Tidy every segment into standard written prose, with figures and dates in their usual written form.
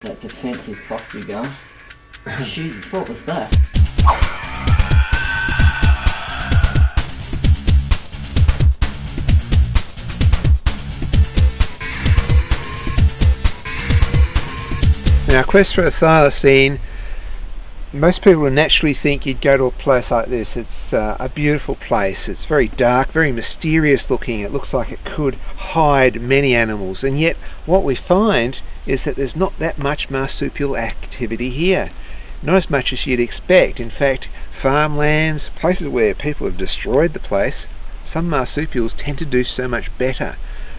that defensive posture going. Jesus, what was that? Now, quest for a thylacine, most people would naturally think you'd go to a place like this. It's a beautiful place. It's very dark, very mysterious looking. It looks like it could hide many animals, and yet what we find is that there's not that much marsupial activity here. Not as much as you'd expect. In fact, farmlands, places where people have destroyed the place, some marsupials tend to do so much better.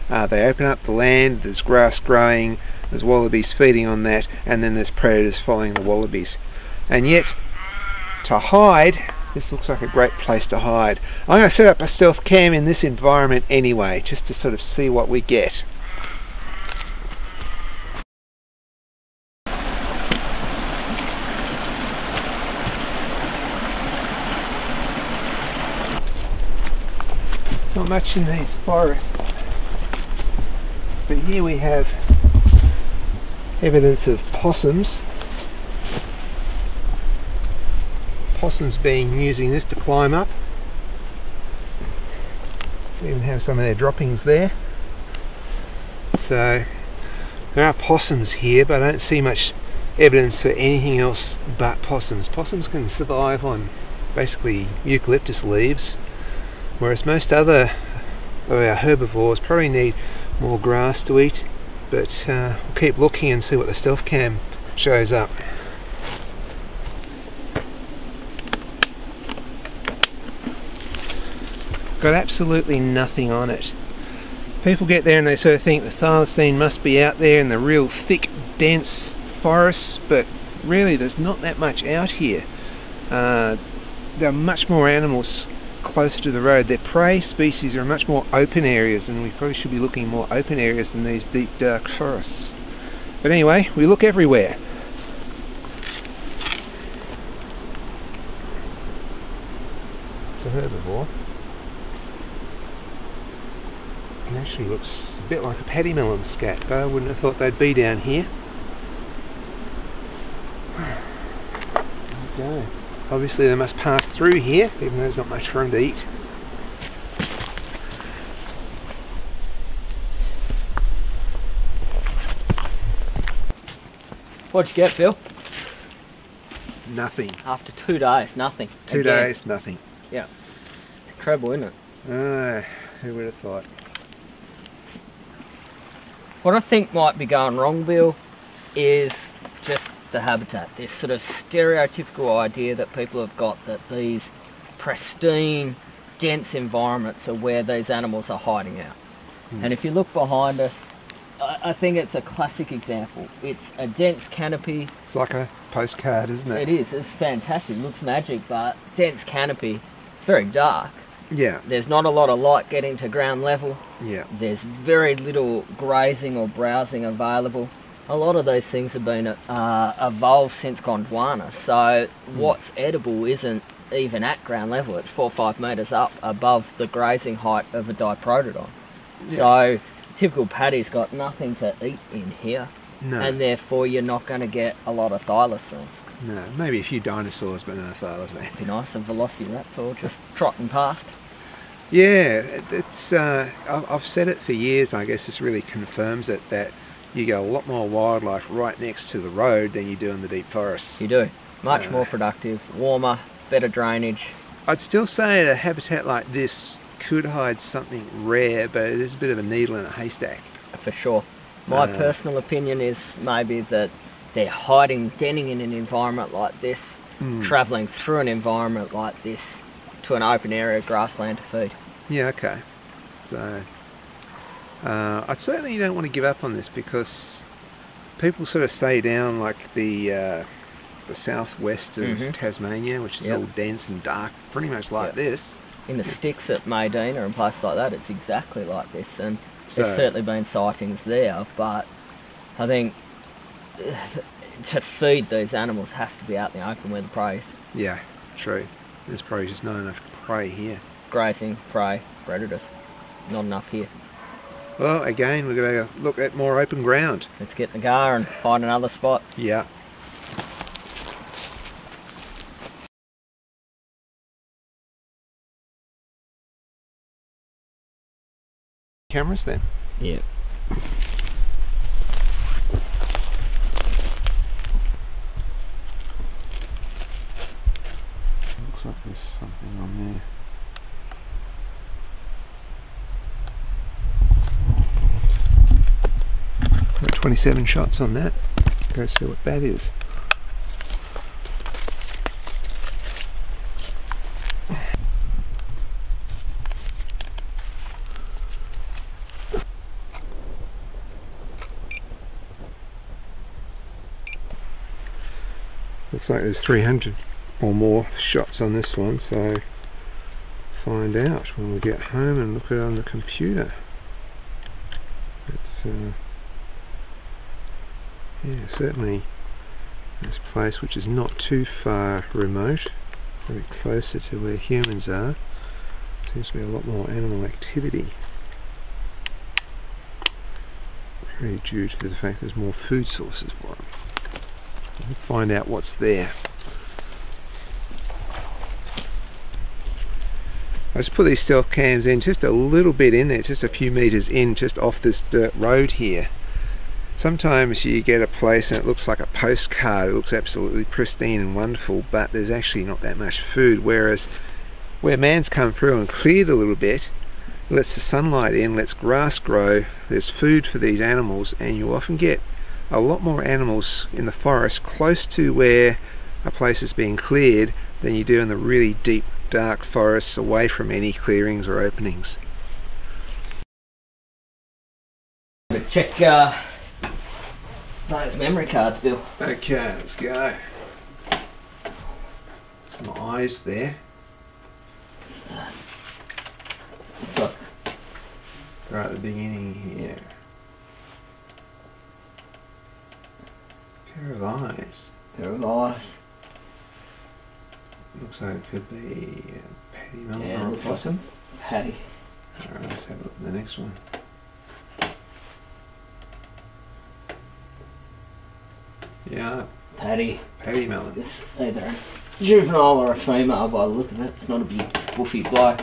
They open up the land, there's grass growing, there's wallabies feeding on that, and then there's predators following the wallabies. And yet, to hide, this looks like a great place to hide. I'm going to set up a stealth cam in this environment anyway, just to sort of see what we get. Not much in these forests, but here we have evidence of possums. Possums being using this to climb up. We even have some of their droppings there. So there are possums here, but I don't see much evidence for anything else but possums. Possums can survive on basically eucalyptus leaves, whereas most other of our herbivores probably need more grass to eat. But we'll keep looking and see what the stealth cam shows up. Got absolutely nothing on it. People get there and they sort of think the thylacine must be out there in the real thick, dense forests, but really there's not that much out here. There are much more animals closer to the road. Their prey species are in much more open areas, and we probably should be looking in more open areas than these deep dark forests. But anyway, we look everywhere. It's a herbivore. It actually looks a bit like a paddy melon scat, though I wouldn't have thought they'd be down here. There we go. Obviously they must pass through here, even though there's not much for them to eat. What'd you get, Phil? Nothing. After 2 days, nothing. 2 days, nothing. Yeah. It's incredible, isn't it? Who would have thought? What I think might be going wrong, Bill, is just the habitat. This sort of stereotypical idea that people have got that these pristine, dense environments are where these animals are hiding out. And if you look behind us, I think it's a classic example. It's a dense canopy. It's like a postcard, isn't it? It is. It's fantastic. It looks magic, but dense canopy. It's very dark. Yeah. There's not a lot of light getting to ground level. Yeah. There's very little grazing or browsing available. A lot of those things have been evolved since Gondwana, so what's edible isn't even at ground level. It's 4 or 5 metres up above the grazing height of a diprotodon. Yeah. So typical paddy's got nothing to eat in here, and therefore you're not going to get a lot of thylacines. No, maybe a few dinosaurs, but no thylacine. It'd be nice, a velociraptor just trotting past. Yeah, it's. I've said it for years. I guess this really confirms it, that you get a lot more wildlife right next to the road than you do in the deep forests. You do. Much more productive, warmer, better drainage. I'd still say a habitat like this could hide something rare, but it is a bit of a needle in a haystack. For sure. My personal opinion is maybe that they're denning in an environment like this, travelling through an environment like this to an open area of grassland to feed. Yeah, okay. So I certainly don't want to give up on this, because people sort of say down like the southwest of Tasmania, which is all dense and dark, pretty much like this. In the sticks at Maydena and places like that, it's exactly like this, and there's certainly been sightings there, but I think to feed these animals have to be out in the open where the prey is. Yeah, true. There's probably just not enough prey here. Grazing, prey, predators. Not enough here. Well, again, we're going to look at more open ground. Let's get the gar and find another spot. Yeah. Cameras then? Yeah. Looks like there's something on there. Got 27 shots on that. Go see what that is. Looks like there's 300 or more shots on this one, so find out when we get home and look at it on the computer. It's yeah, certainly this place, which is not too far remote, very closer to where humans are. Seems to be a lot more animal activity, really due to the fact there's more food sources for them. We'll find out what's there. I just put these stealth cams in just a little bit in there, just a few meters in, just off this dirt road here. Sometimes you get a place and it looks like a postcard, it looks absolutely pristine and wonderful, but there's actually not that much food, whereas where man's come through and cleared a little bit, lets the sunlight in, lets grass grow, there's food for these animals, and you often get a lot more animals in the forest close to where a place is being cleared than you do in the really deep dark forests away from any clearings or openings. Check those memory cards, Bill. Okay, let's go. Some eyes there. Look. Right at the beginning here. Pair of eyes. Pair of eyes. Looks like it could be a paddy melon Yeah, or a looks possum. like a paddy. Alright, let's have a look at the next one. Yeah, Paddy. paddy melon. It's either a juvenile or a female by the look of it. It's not a big buffy bloke.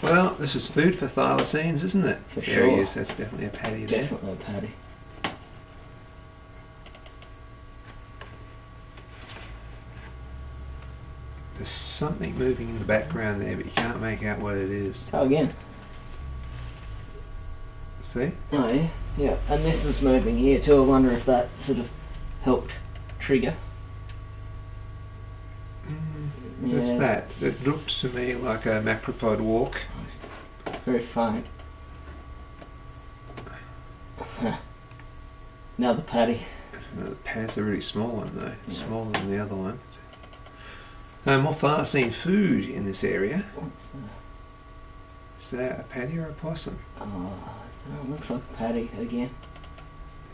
Well, this is food for thylacines, isn't it? For There he sure. is, that's definitely a paddy there. Definitely a paddy. There's something moving in the background there, but you can't make out what it is. Go again. See? Oh yeah, yeah. And this is moving here too. I wonder if that sort of helped trigger. What's Yeah. that? It looked to me like a macropod walk. Very faint. Another paddy. The pad's a really small one though. It's Yeah. smaller than the other one. More thylacine food in this area. Is that a paddy or a possum? Oh, it looks like a paddy again.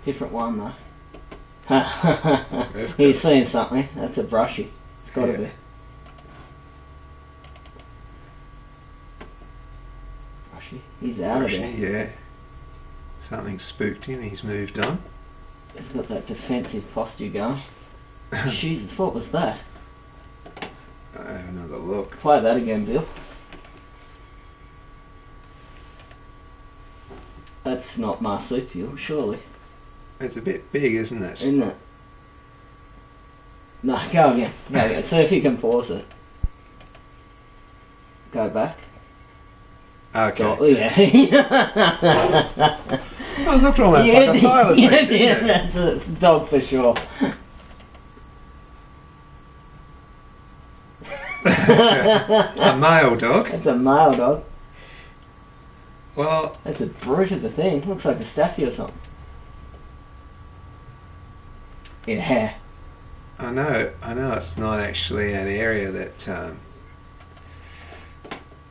Different one though. He's seeing something. That's a brushy. It's got to Yeah. be. Brushy. He's out Brushy, of there. yeah. Something spooked him, he's moved on. He's got that defensive posture going. Jesus, what was that? I have another look. Play that again, Bill. That's not marsupial, surely. It's a bit big, isn't it? Isn't it? No, go again. Go again. See if you can pause it. Go back. Okay. Oh, yeah. Oh, it looked almost like a thylacine, yeah, didn't yeah, it? that's a dog for sure. A male dog. That's a male dog. Well, That's a brute of a thing. Looks like a staffy or something. Yeah. I know it's not actually an area that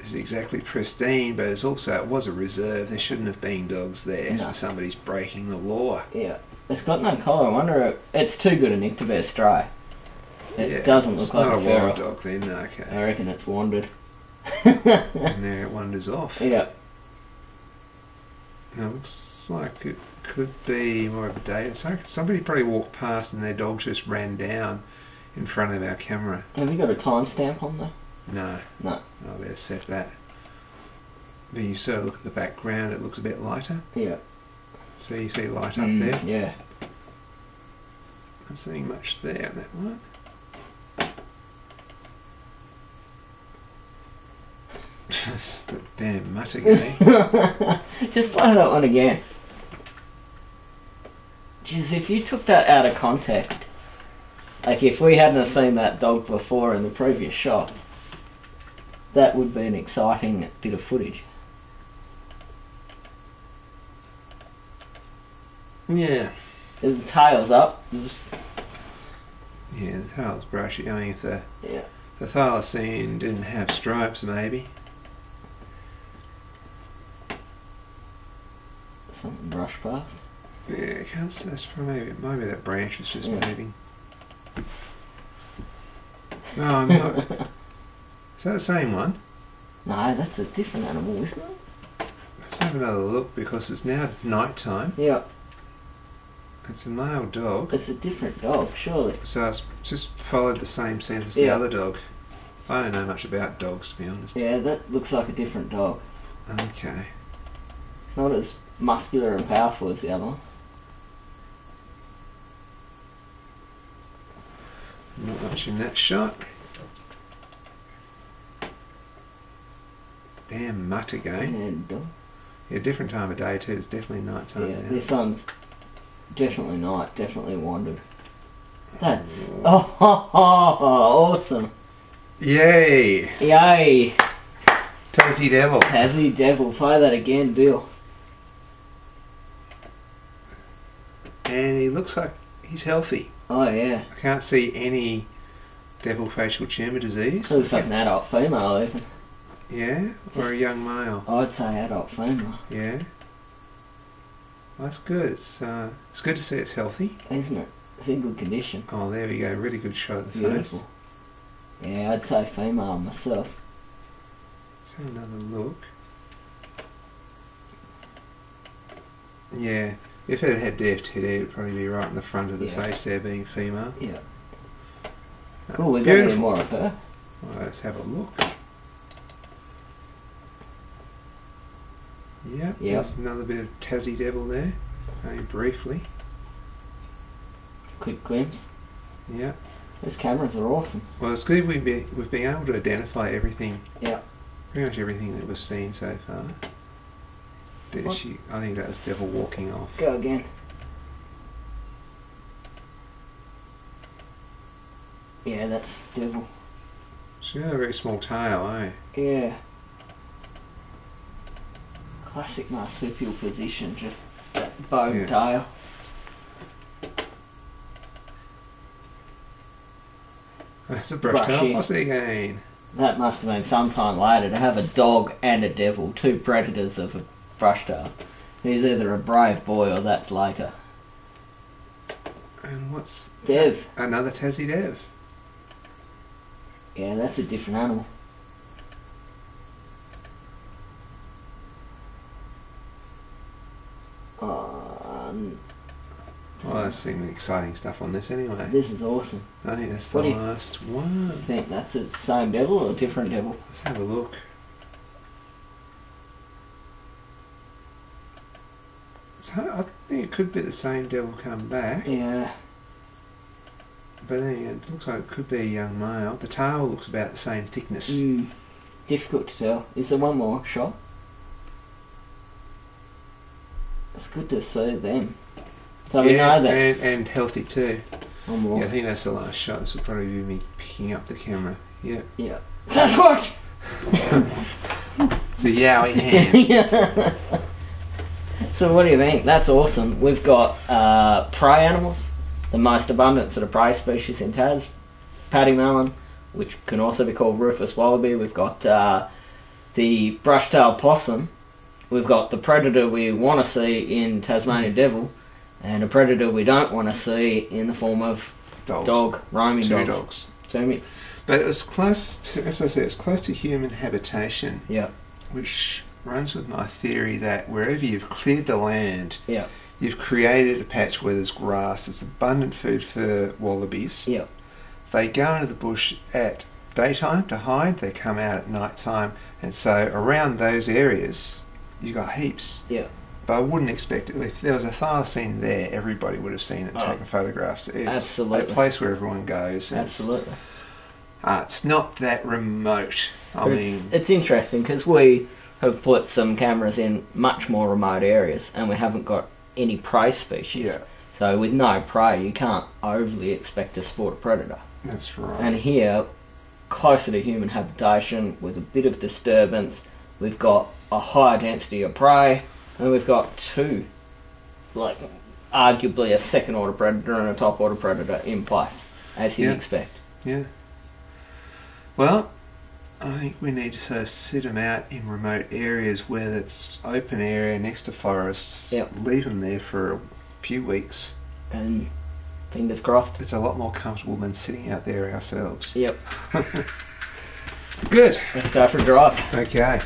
is exactly pristine, but it was a reserve. There shouldn't have been dogs there, No. so somebody's breaking the law. Yeah. It's got no collar. I wonder. It's too good a nick to be a stray. It Yeah, doesn't it's look like not a a feral. wild dog then, okay. I reckon it's wandered. And there it wanders off. Yeah. It looks like it could be more of a day. So somebody probably walked past and their dog just ran down in front of our camera. Have you got a timestamp on there? No. No. I better set that. But you sort of look at the background, it looks a bit lighter. Yeah. So you see light up there? Yeah. Not seeing much there on that one. Just the damn mutt again. Just play that one again. Jeez, if you took that out of context, like if we hadn't have seen that dog before in the previous shots, that would be an exciting bit of footage. Yeah. The tail's up. Yeah, the tail's brushy. I mean, if the Yeah. Thylacine didn't have stripes, maybe. Something brushed past. Yeah, I can't see. That's maybe that branch is just moving. No, I'm not. Is that the same one? No, that's a different animal, isn't it? Let's have another look because it's now night time. Yeah. It's a male dog. It's a different dog, surely. So it's just followed the same scent as the other dog. I don't know much about dogs, to be honest. Yeah, that looks like a different dog. Okay. It's not as muscular and powerful as the other one. Not much in that shot. Damn mutt again. And Yeah, different time of day too. It's definitely night time yeah, now. this one's definitely night, definitely wandered. That's awesome. Yay! Yay! Tassie Devil. Tassie Devil, play that again, Bill. And he looks like he's healthy. Oh yeah. I can't see any devil facial tumour disease. Looks like an adult female even. Yeah? Or a young male? I'd say adult female. Yeah. Well, that's good. It's good to see it's healthy. Isn't it? It's in good condition. Oh, there we go. Really good shot of the Beautiful. face. Yeah, I'd say female myself. Let's have another look. Yeah. If it had deft head, it would probably be right in the front of the face there, being female. Yeah. Cool, we've got any more of her. Well, let's have a look. Yep, there's another bit of Tassie Devil there. Only briefly. Quick glimpse. Yep. These cameras are awesome. Well, it's good we've been able to identify everything. Yeah. Pretty much everything that we've seen so far. I think that was Devil walking off. Go again. Yeah, that's Devil. She's got a very small tail, eh? Yeah. Classic marsupial position, just that bone tail. That's a brush tail posse again. That must have been sometime later to have a dog and a devil, two predators of a brush tail. He's either a brave boy or that's later. And what's... Dev. Another Tassie Dev. Yeah, that's a different animal. Well, I've seen the exciting stuff on this anyway. This is awesome. I think that's the last one. I think that's the same devil or a different devil? Let's have a look. I think it could be the same devil come back. Yeah. But then it looks like it could be a young male. The tail looks about the same thickness. Difficult to tell. Is there one more shot? It's good to see them. So we know that. And healthy too. One more. Yeah, I think that's the last shot. This will probably be me picking up the camera. Yeah. Yeah. Sasquatch! It's a yowie hand. So what do you think? That's awesome. We've got prey animals. The most abundant sort of prey species in Tas. Paddy melon, which can also be called rufous wallaby. We've got the brush-tailed possum. We've got the predator we want to see in Tasmanian devil, and a predator we don't want to see in the form of roaming dogs. But it was close to, as I said, it's close to human habitation. Yeah. Which runs with my theory that wherever you've cleared the land, Yeah. you've created a patch where there's grass. It's abundant food for wallabies. Yeah. They go into the bush at daytime to hide. They come out at night time, and so around those areas, you got heaps. Yeah. But I wouldn't expect it. If there was a thylacine there, everybody would have seen it and taken photographs. It's absolutely a place where everyone goes. Absolutely. It's not that remote. I mean, it's interesting because we have put some cameras in much more remote areas, and we haven't got any prey species. Yeah. So with no prey, you can't overly expect to spot a predator. That's right. And here, closer to human habitation, with a bit of disturbance, we've got a higher density of prey, and we've got two, like, arguably a second order predator and a top order predator in place, as you'd expect. Yeah. Well, I think we need to sort of sit them out in remote areas where it's open area next to forests. Yep. Leave them there for a few weeks. And fingers crossed. It's a lot more comfortable than sitting out there ourselves. Yep. Good. Let's go for a drive. Okay.